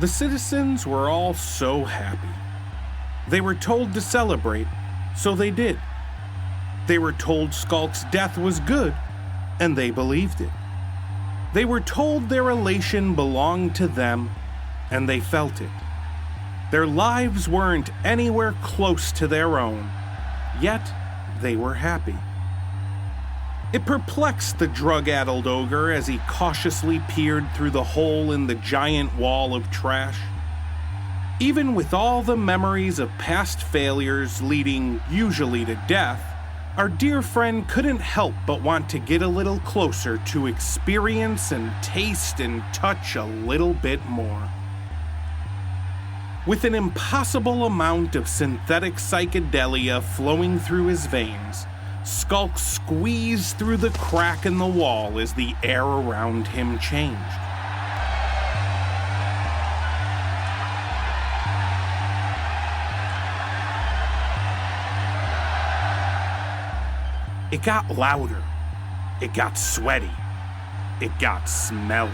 The citizens were all so happy. They were told to celebrate, so they did. They were told Skulk's death was good, and they believed it. They were told their elation belonged to them, and they felt it. Their lives weren't anywhere close to their own, yet they were happy. It perplexed the drug-addled ogre as he cautiously peered through the hole in the giant wall of trash. Even with all the memories of past failures leading usually to death, our dear friend couldn't help but want to get a little closer to experience and taste and touch a little bit more. With an impossible amount of synthetic psychedelia flowing through his veins, Skulk squeezed through the crack in the wall as the air around him changed. It got louder. It got sweaty. It got smelly.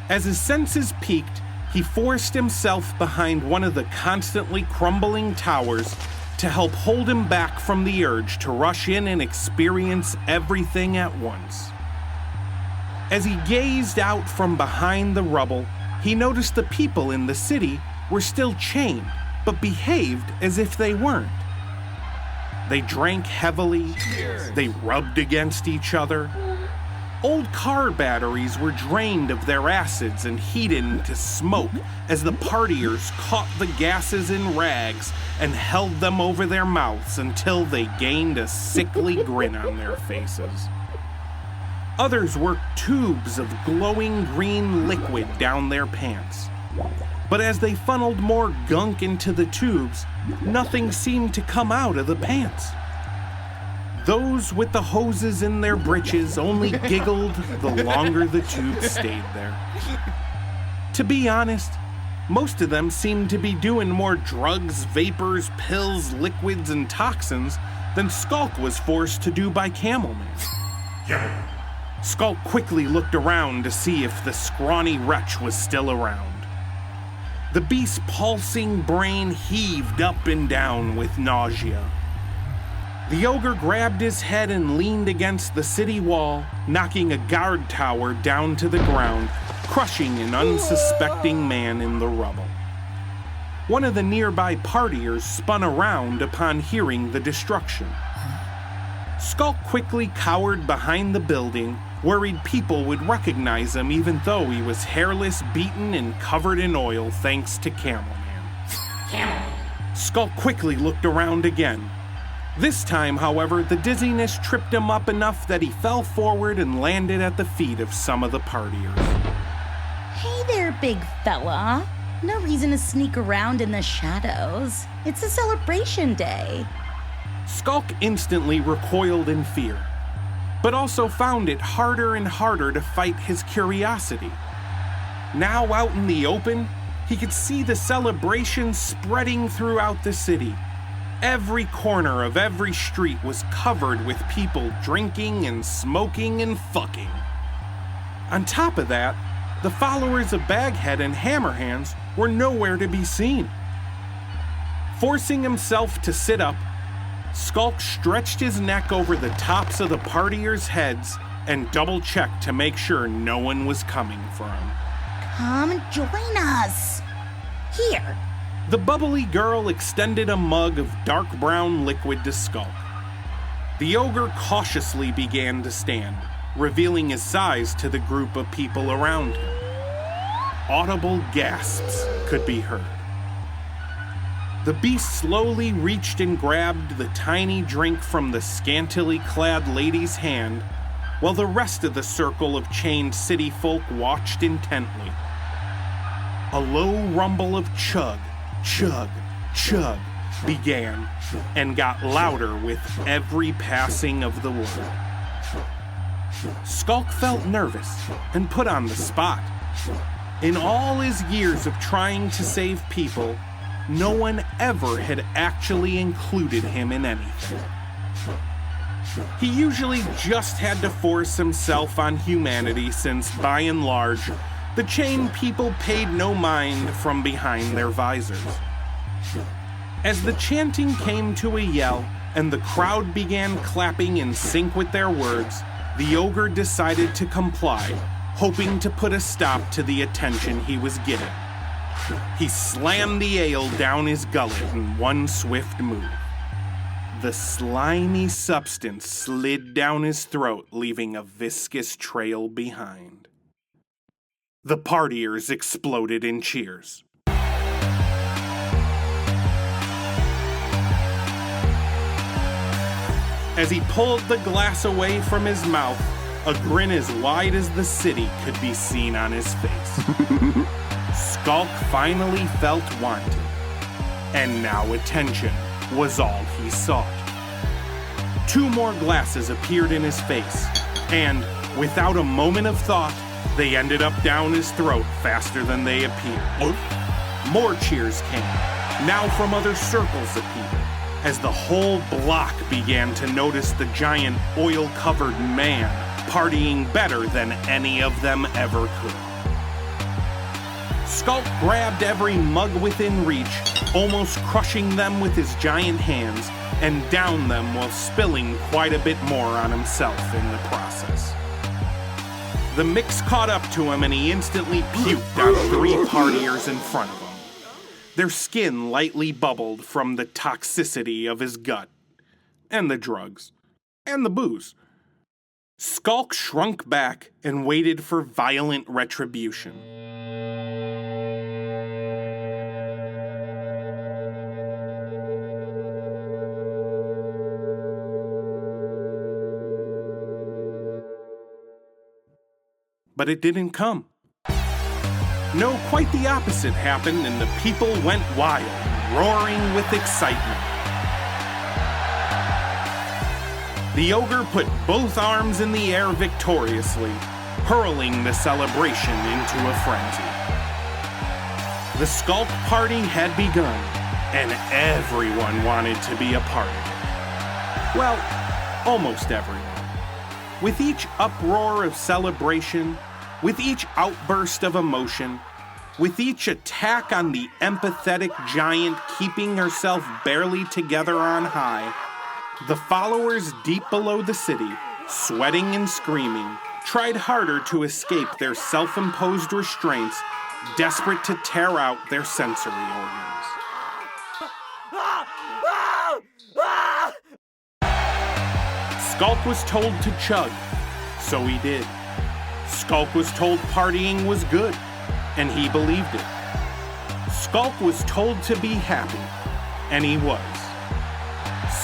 As his senses peaked, he forced himself behind one of the constantly crumbling towers to help hold him back from the urge to rush in and experience everything at once. As he gazed out from behind the rubble, he noticed the people in the city were still chained, but behaved as if they weren't. They drank heavily, they rubbed against each other. Old car batteries were drained of their acids and heated into smoke as the partiers caught the gases in rags and held them over their mouths until they gained a sickly grin on their faces. Others worked tubes of glowing green liquid down their pants. But as they funneled more gunk into the tubes, nothing seemed to come out of the pants. Those with the hoses in their britches only giggled the longer the tubes stayed there. To be honest, most of them seemed to be doing more drugs, vapors, pills, liquids, and toxins than Skulk was forced to do by Camelman. Skulk quickly looked around to see if the scrawny wretch was still around. The beast's pulsing brain heaved up and down with nausea. The ogre grabbed his head and leaned against the city wall, knocking a guard tower down to the ground, crushing an unsuspecting man in the rubble. One of the nearby partiers spun around upon hearing the destruction. Skulk quickly cowered behind the building, worried people would recognize him even though he was hairless, beaten, and covered in oil thanks to Camelman. Skulk quickly looked around again. This time, however, the dizziness tripped him up enough that he fell forward and landed at the feet of some of the partiers. Hey there, big fella. No reason to sneak around in the shadows. It's a celebration day. Skulk instantly recoiled in fear, but also found it harder and harder to fight his curiosity. Now out in the open, he could see the celebration spreading throughout the city. Every corner of every street was covered with people drinking and smoking and fucking. On top of that, the followers of Baghead and Hammerhands were nowhere to be seen. Forcing himself to sit up, Skulk stretched his neck over the tops of the partiers' heads and double-checked to make sure no one was coming for him. Come join us. Here. The bubbly girl extended a mug of dark brown liquid to Skulk. The ogre cautiously began to stand, revealing his size to the group of people around him. Audible gasps could be heard. The beast slowly reached and grabbed the tiny drink from the scantily clad lady's hand, while the rest of the circle of chained city folk watched intently. A low rumble of chug, chug, chug began and got louder with every passing of the word. Skulk felt nervous and put on the spot. In all his years of trying to save people, no one ever had actually included him in anything. He usually just had to force himself on humanity since, by and large, The chained people paid no mind from behind their visors. As the chanting came to a yell and the crowd began clapping in sync with their words, the ogre decided to comply, hoping to put a stop to the attention he was getting. He slammed the ale down his gullet in one swift move. The slimy substance slid down his throat, leaving a viscous trail behind. The partiers exploded in cheers. As he pulled the glass away from his mouth, a grin as wide as the city could be seen on his face. Skulk finally felt wanted, and now attention was all he sought. 2 more glasses appeared in his face, and, without a moment of thought, they ended up down his throat faster than they appeared. More cheers came, now from other circles of people, as the whole block began to notice the giant oil-covered man partying better than any of them ever could. Skulk grabbed every mug within reach, almost crushing them with his giant hands, and downed them while spilling quite a bit more on himself in the process. The mix caught up to him and he instantly puked out 3 partiers in front of him. Their skin lightly bubbled from the toxicity of his gut, and the drugs, and the booze. Skulk shrunk back and waited for violent retribution. But it didn't come. No, quite the opposite happened, and the people went wild, roaring with excitement. The ogre put both arms in the air victoriously, hurling the celebration into a frenzy. The Skulk party had begun, and everyone wanted to be a part of it. Well, almost everyone. With each uproar of celebration, with each outburst of emotion, with each attack on the empathetic giant keeping herself barely together on high, the followers deep below the city, sweating and screaming, tried harder to escape their self-imposed restraints, desperate to tear out their sensory organs. Skulk was told to chug, so he did. Skulk was told partying was good, and he believed it. Skulk was told to be happy, and he was.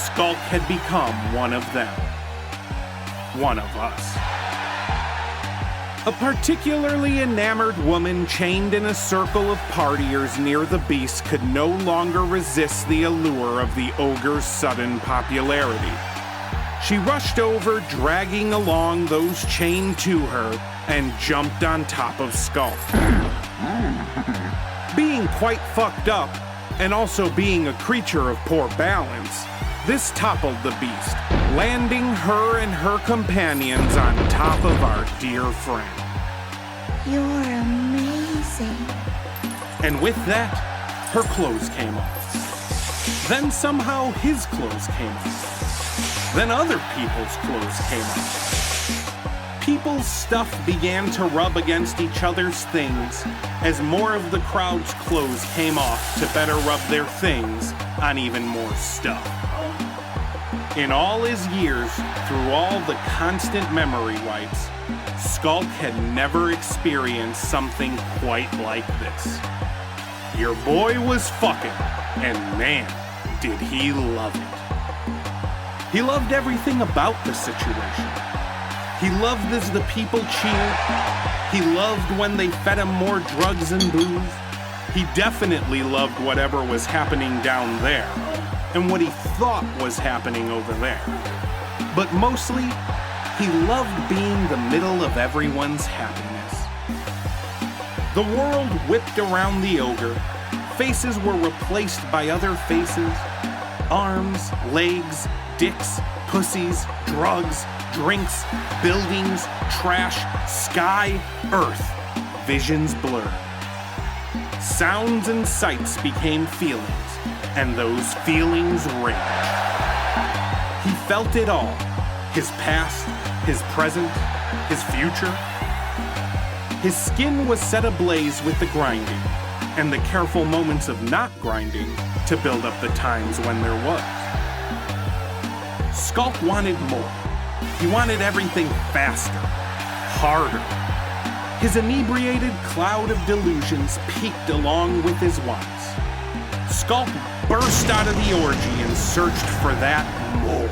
Skulk had become one of them. One of us. A particularly enamored woman chained in a circle of partiers near the beast could no longer resist the allure of the ogre's sudden popularity. She rushed over, dragging along those chained to her, and jumped on top of Skulk. Being quite fucked up, and also being a creature of poor balance, this toppled the beast, landing her and her companions on top of our dear friend. You're amazing. And with that, her clothes came off. Then somehow his clothes came off. Then other people's clothes came off. People's stuff began to rub against each other's things as more of the crowd's clothes came off to better rub their things on even more stuff. In all his years, through all the constant memory wipes, Skulk had never experienced something quite like this. Your boy was fucking, and man, did he love it. He loved everything about the situation. He loved as the people cheered. He loved when they fed him more drugs and booze. He definitely loved whatever was happening down there, and what he thought was happening over there. But mostly, he loved being the middle of everyone's happiness. The world whipped around the ogre. Faces were replaced by other faces. Arms, legs, dicks, pussies, drugs, drinks, buildings, trash, sky, earth. visions blurred. Sounds and sights became feelings, and those feelings raged. He felt it all, his past, his present, his future. His skin was set ablaze with the grinding, and the careful moments of not grinding to build up the times when there was. Skulk wanted more. He wanted everything faster, harder. His inebriated cloud of delusions peaked along with his wants. Skulk burst out of the orgy and searched for that more.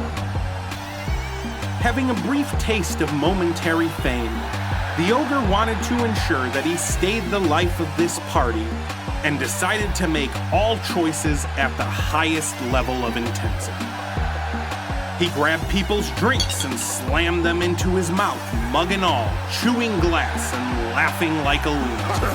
Having a brief taste of momentary fame, the ogre wanted to ensure that he stayed the life of this party and decided to make all choices at the highest level of intensity. He grabbed people's drinks and slammed them into his mouth, mug and all, chewing glass and laughing like a lunatic.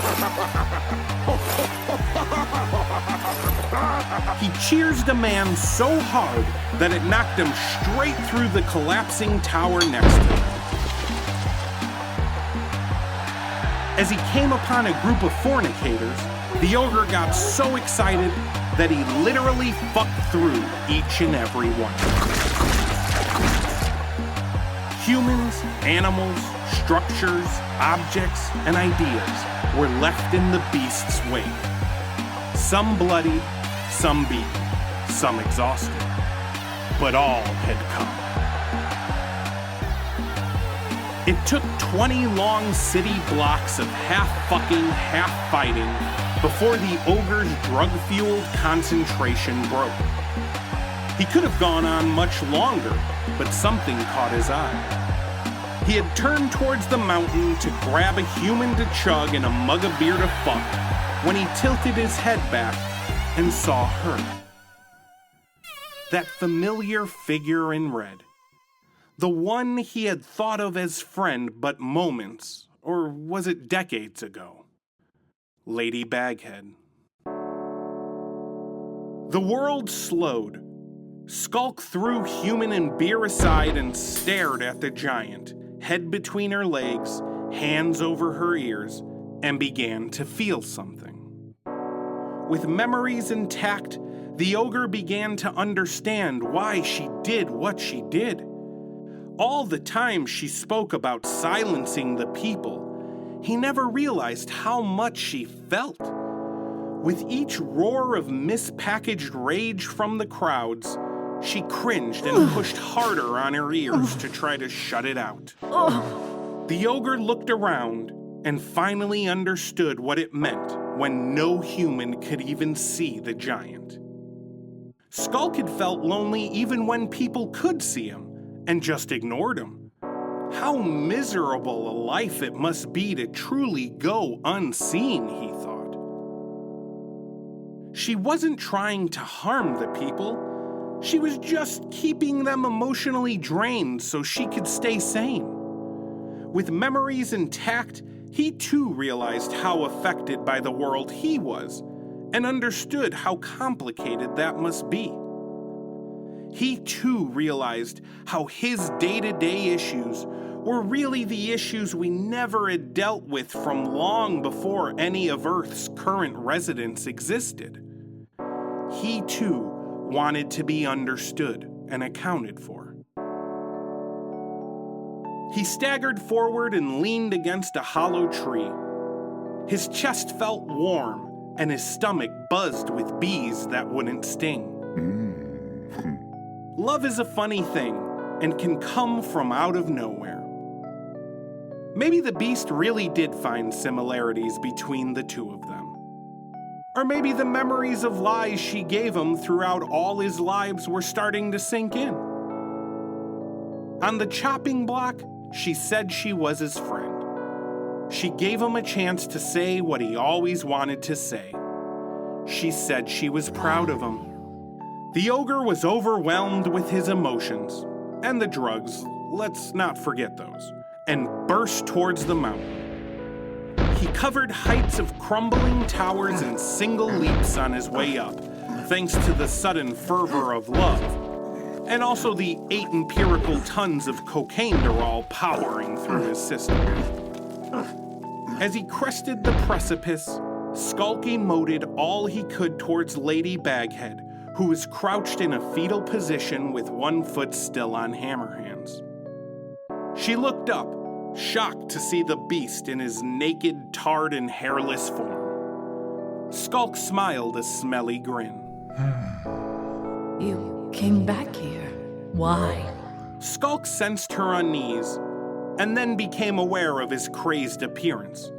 He cheersed a man so hard that it knocked him straight through the collapsing tower next to him. As he came upon a group of fornicators, the ogre got so excited that he literally fucked through each and every one. Humans, animals, structures, objects, and ideas were left in the beast's wake. Some bloody, some beaten, some exhausted, but all had come. It took 20 long city blocks of half-fucking, half-fighting before the ogre's drug-fueled concentration broke. He could have gone on much longer, but something caught his eye. He had turned towards the mountain to grab a human to chug and a mug of beer to fuck when he tilted his head back and saw her. That familiar figure in red. The one he had thought of as friend but moments, or was it decades ago? Lady Baghead. The world slowed. Skulk threw human and beer aside and stared at the giant, head between her legs, hands over her ears, and began to feel something. With memories intact, the ogre began to understand why she did what she did. All the time she spoke about silencing the people, he never realized how much she felt. With each roar of mispackaged rage from the crowds, she cringed and pushed harder on her ears to try to shut it out. The ogre looked around and finally understood what it meant when no human could even see the giant. Skulk had felt lonely even when people could see him and just ignored him. How miserable a life it must be to truly go unseen, he thought. She wasn't trying to harm the people. She was just keeping them emotionally drained so she could stay sane. With memories intact, he too realized how affected by the world he was and understood how complicated that must be. He too realized how his day-to-day issues were really the issues we never had dealt with from long before any of Earth's current residents existed. He too wanted to be understood and accounted for. He staggered forward and leaned against a hollow tree. His chest felt warm and his stomach buzzed with bees that wouldn't sting. Love is a funny thing and can come from out of nowhere. Maybe the beast really did find similarities between the two of them. Or maybe the memories of lies she gave him throughout all his lives were starting to sink in. On the chopping block, she said she was his friend. She gave him a chance to say what he always wanted to say. She said she was proud of him. The ogre was overwhelmed with his emotions, and the drugs, let's not forget those, and burst towards the mountain. He covered heights of crumbling towers in single leaps on his way up, thanks to the sudden fervor of love, and also the 8 empirical tons of cocaine powering through his system. As he crested the precipice, Skulk emoted all he could towards Lady Baghead, who was crouched in a fetal position with one foot still on Hammerhands. She looked up, shocked to see the beast in his naked, tarred, and hairless form. Skulk smiled a smelly grin. You came back here. Why? Skulk sensed her unease, and then became aware of his crazed appearance.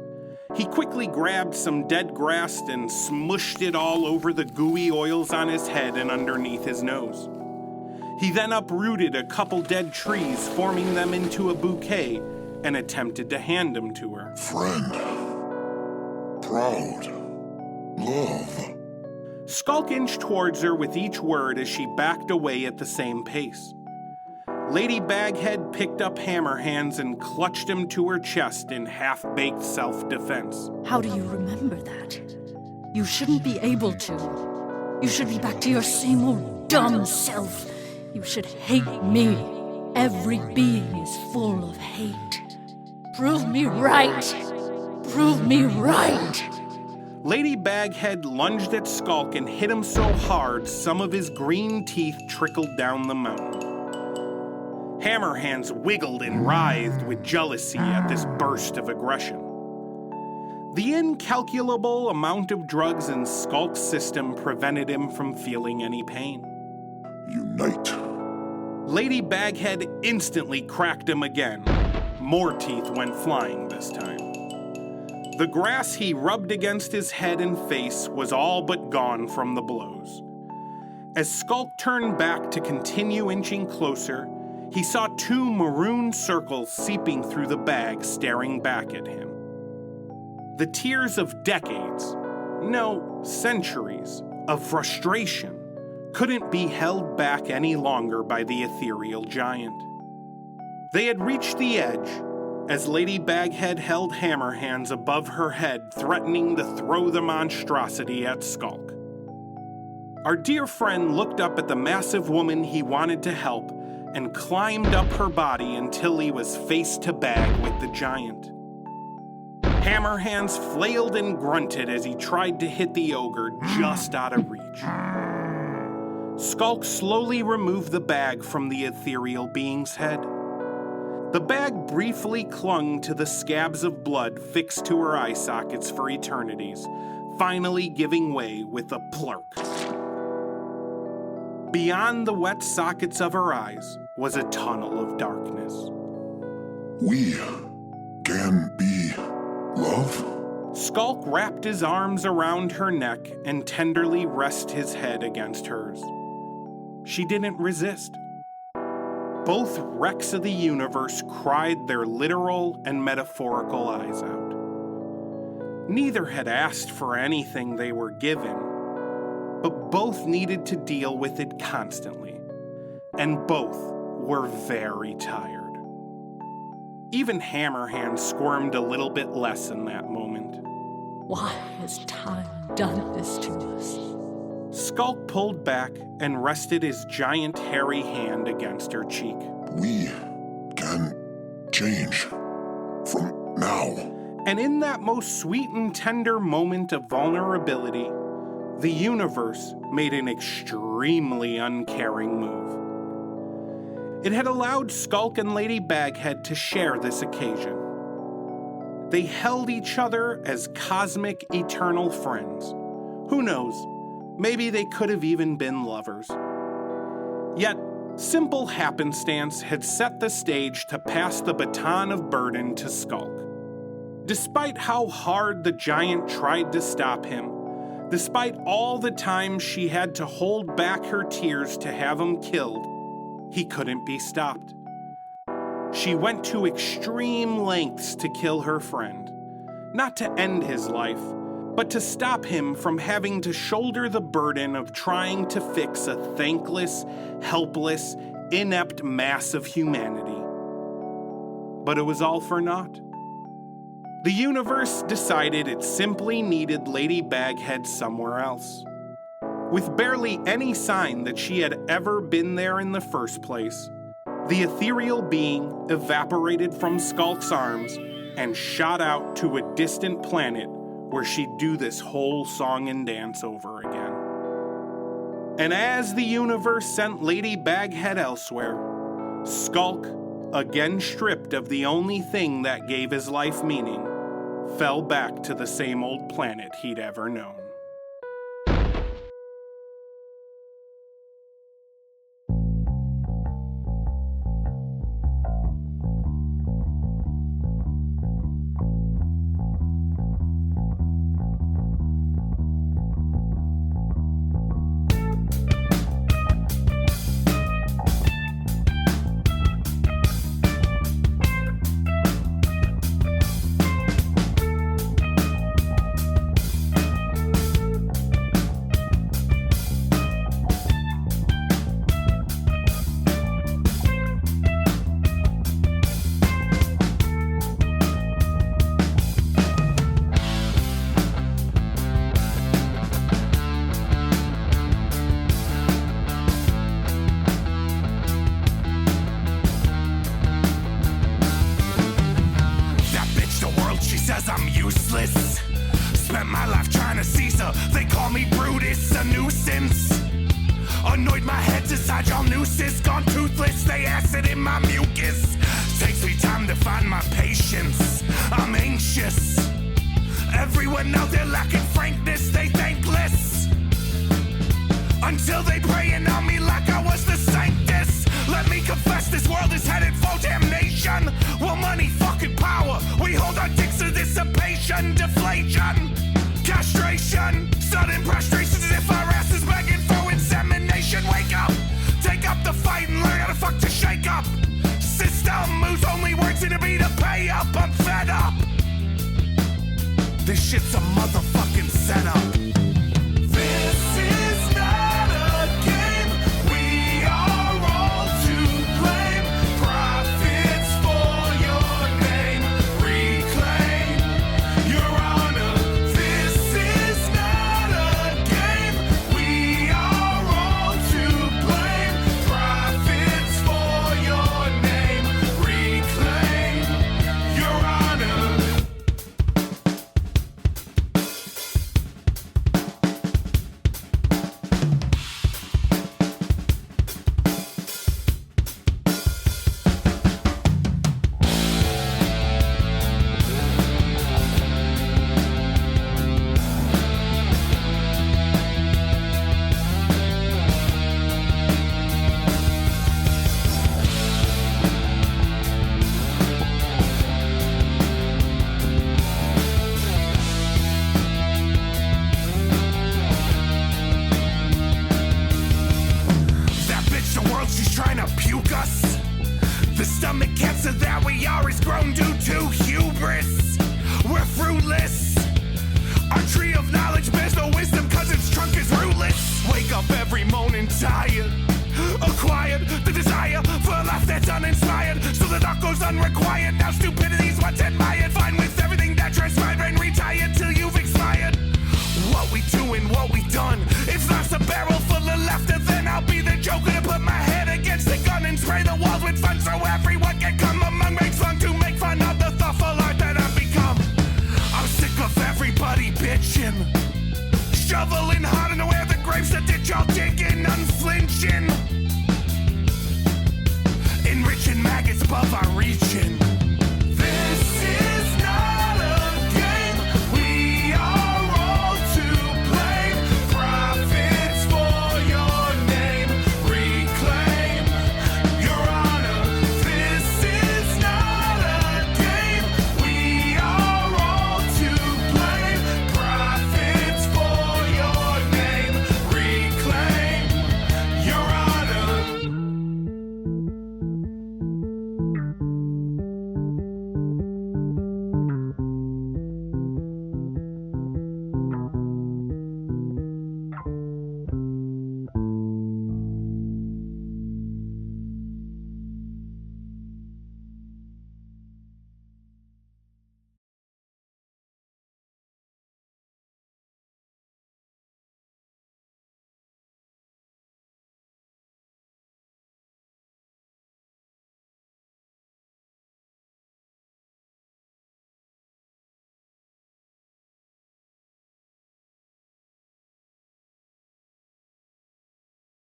He quickly grabbed some dead grass and smushed it all over the gooey oils on his head and underneath his nose. He then uprooted a couple dead trees, forming them into a bouquet, and attempted to hand them to her. Friend. Proud. Love. Skulk inched towards her with each word as she backed away at the same pace. Lady Baghead picked up Hammerhands and clutched him to her chest in half-baked self-defense. How do you remember that? You shouldn't be able to. You should be back to your same old dumb self. You should hate me. Every being is full of hate. Prove me right. Prove me right. Lady Baghead lunged at Skulk and hit him so hard some of his green teeth trickled down the mountain. Hammerhands wiggled and writhed with jealousy at this burst of aggression. The incalculable amount of drugs in Skulk's system prevented him from feeling any pain. Unite. Lady Baghead instantly cracked him again. More teeth went flying this time. The grass he rubbed against his head and face was all but gone from the blows. As Skulk turned back to continue inching closer, he saw two maroon circles seeping through the bag staring back at him. The tears of decades, no, centuries, of frustration couldn't be held back any longer by the ethereal giant. They had reached the edge as Lady Baghead held Hammerhands above her head, threatening to throw the monstrosity at Skulk. Our dear friend looked up at the massive woman he wanted to help and climbed up her body until he was face to bag with the giant. Hammerhands flailed and grunted as he tried to hit the ogre just out of reach. Skulk slowly removed the bag from the ethereal being's head. The bag briefly clung to the scabs of blood fixed to her eye sockets for eternities, finally giving way with a plurk. Beyond the wet sockets of her eyes was a tunnel of darkness. We can be love? Skulk wrapped his arms around her neck and tenderly rested his head against hers. She didn't resist. Both wrecks of the universe cried their literal and metaphorical eyes out. Neither had asked for anything they were given, but both needed to deal with it constantly, and both were very tired. Even Hammerhand squirmed a little bit less in that moment. Why has time done this to us? Skulk pulled back and rested his giant hairy hand against her cheek. We can change from now. And in that most sweet and tender moment of vulnerability, the universe made an extremely uncaring move. It had allowed Skulk and Lady Baghead to share this occasion. They held each other as cosmic, eternal friends. Who knows? Maybe they could have even been lovers. Yet, simple happenstance had set the stage to pass the baton of burden to Skulk. Despite how hard the giant tried to stop him, despite all the time she had to hold back her tears to have him killed, he couldn't be stopped. She went to extreme lengths to kill her friend, not to end his life, but to stop him from having to shoulder the burden of trying to fix a thankless, helpless, inept mass of humanity. But it was all for naught. The universe decided it simply needed Lady Baghead somewhere else. With barely any sign that she had ever been there in the first place, the ethereal being evaporated from Skulk's arms and shot out to a distant planet where she'd do this whole song and dance over again. And as the universe sent Lady Baghead elsewhere, Skulk, again stripped of the only thing that gave his life meaning, fell back to the same old planet he'd ever known. I'm useless. Spent my life trying to seize her. They call me Brutus, a nuisance. Annoyed my head decide y'all nooses. Gone toothless, they acid in my mucus. Takes me time to find my patience. I'm anxious. Everyone out there lacking frankness, they thankless. Until they praying on me like I was the sanctus. Let me confess, this world is headed for damnation. Well, money, fucking power, we hold our dicks to dissipation, deflation, castration, sudden prostration as if our ass is begging for insemination. Wake up, take up the fight and learn how to fuck to shake up. System whose only words seem to be to pay up, I'm fed up. This shit's a motherfucking setup. This is not a game. We are all to blame. Profits for your name. Reclaim your honor. This is not a game. We are all to blame. Profits for your name. Reclaim your honor. She's trying to puke us. The stomach cancer that we are is grown due to hubris. We're fruitless. Our tree of knowledge bears no wisdom cause its trunk is rootless. Wake up every morning tired, acquired the desire for a life that's uninspired. So the dark goes unrequired. Now stupidity's what's admired. Fine with everything that transpired and retired till you've expired. What we doing, what we done. If life's a barrel full of laughter, then I'll be the joker to put my head against the gun and spray the walls with fun so everyone can come among. Makes fun to make fun of the thoughtful art that I've become. I'm sick of everybody bitching, shoveling hard and aware the graves that ditch y'all digging, unflinching, enriching maggots above our region.